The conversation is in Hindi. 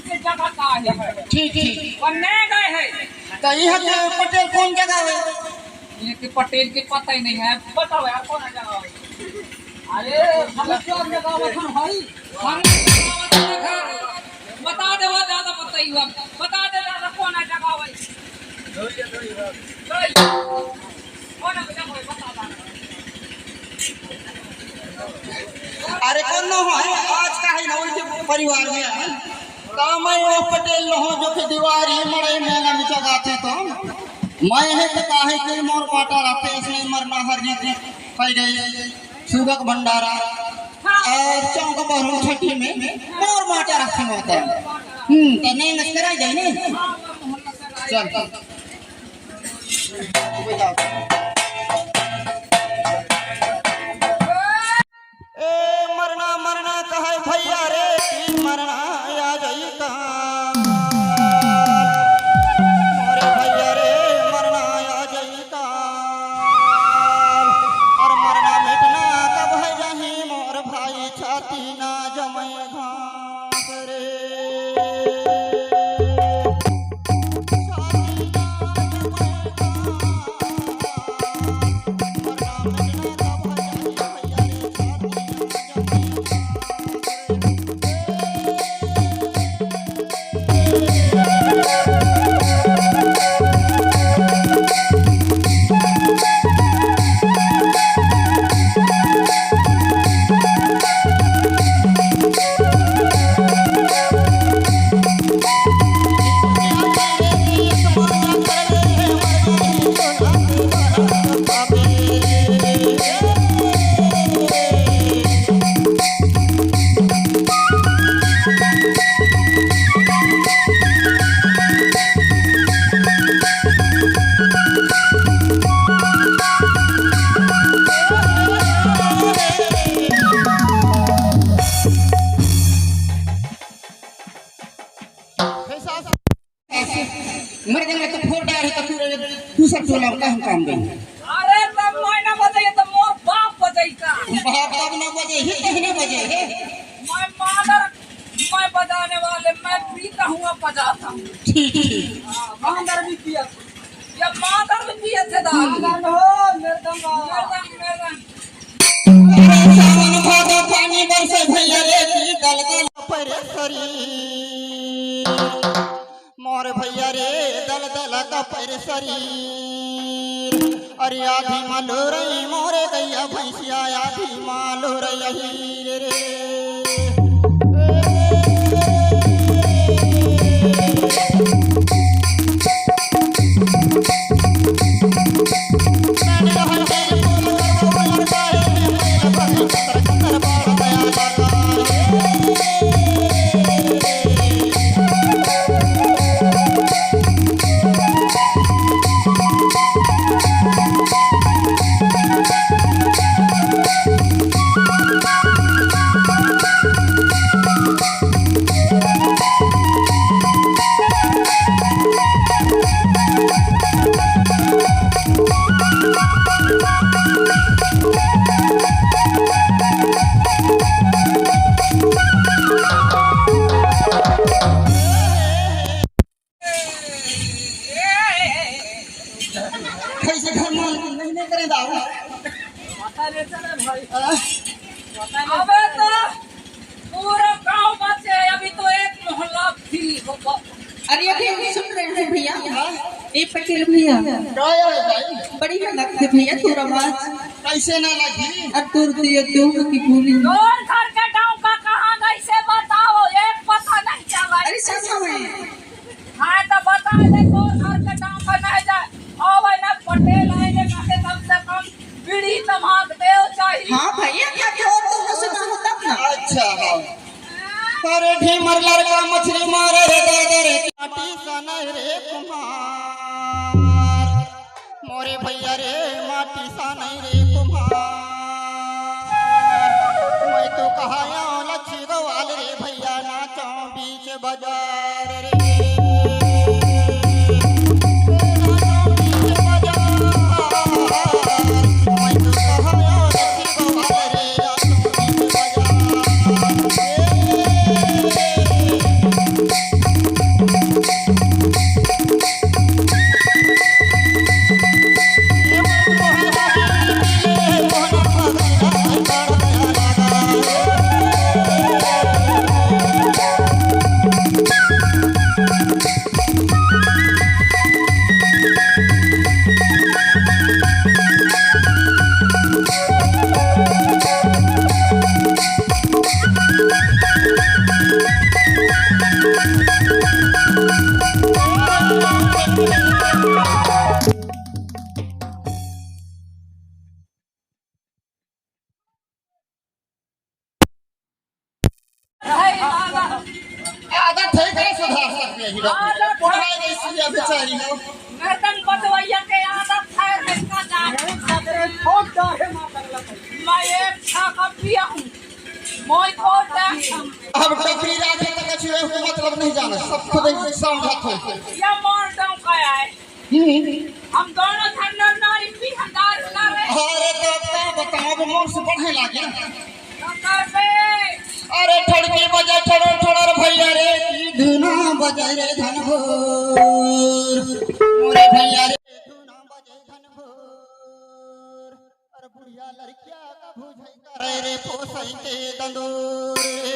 से जगह का है। ठीक ठीक बनने गए है तो यह के पटेल कौन जगह है? ये कि पटेल के पता ही नहीं है। बताओ यार कौन जगह है? अरे हम क्या जगह वतन भाई हम बता दे वो ज्यादा पता ही हुआ। बता दे ज्यादा कौन है जगह भाई? कौन है जगह भाई बता दे। अरे कौन न हो आज का है ना उनके परिवार में है तो मैं वो पटेल न हो जो कि दीवारी मरे मेला में जगाते तो मैं है तो काहे के मोर पाटा रहते इसमें मरना हरने के कह गए सुगक भंडारा और चौक बहरू छठी में मोर माटा रखे होता है तो नहीं नस्करा जाए ने चल मरना मरना कहे भैया रे मरना आ जाई का मोरे भैया रे मरना आ जाई का और मरना मिटना कब है जाही मोर भाई छाती ना जमे घास रे मर जाएंगे तो फोड़ डाल है तो दूसरा टोला का हम काम देंगे। अरे तब मैं ना बजाई तो मोर बाप बजाई का। बाप तब ना बजे ही कहने बजे है मैं मादर मैं बजाने वाले मैं पीता हूँ बजाता हूँ। ठीक ठीक मादर भी पिया या मादर भी पिया थे दाल हो मृदंग सावन भादो पानी बरसे भैया रे की दलदल पर शरीर मोर भैया रे दलदल का पर शरीर अरे आधी मालो रही मोरे गैया भैंसिया आधी मालो रही रे कैसे घर में नहीं करे दाऊ पता नहीं चले भाई। अबे तो पूरा गांव बचे अभी तो एक मोहल्ला थी। अरे अभी सुन रहे हैं भैया ये पटेल भैया बढ़िया लगते भैया तोर आवाज कैसे ना लगी और तोर तो की बोली और घर के गांव का कहां गई से बताओ एक पता नहीं चला। अरे सच में हां तो बता दे कौन घर के गांव का नहीं जाए ओ भाई ना पटेल आएंगे काहे कम से कम बीड़ी तमाक देव चाहिए। हां भैया क्या और तो सुना हो तब ना। अच्छा हां अरे ढीमर लड़का मछली मारे रे दादा रे काटी सना रे कुमार मोरे भैया रे माटी सना रे कुमार मैं तो कहाया लच्छी गोवाल रे भैया नाचो बीच बाजार रे यही पढ़ाई जैसी है बेचारी हो गर्दन बदवैया के आदत है इसका जाने सदरे छोड़ जाए मैं एक छाका पिया हूँ मैं को देख अब टपरी राखे तक छुए हो मतलब नहीं जाना सब खुद ही समझत हो या मार दूं क्या है हम दोनों धंधर नारी भी हंगार करे अरे तो बताओ मोर से पढ़े लागे कर बे अरे ठड़की बजा ठड़ भैया रे की धुना बजा रे धनभोर मोरे भैया रे धुना बजे धनभोर अरे बुढ़िया लड़किया का भुजई करे रे पोसई के दंदूर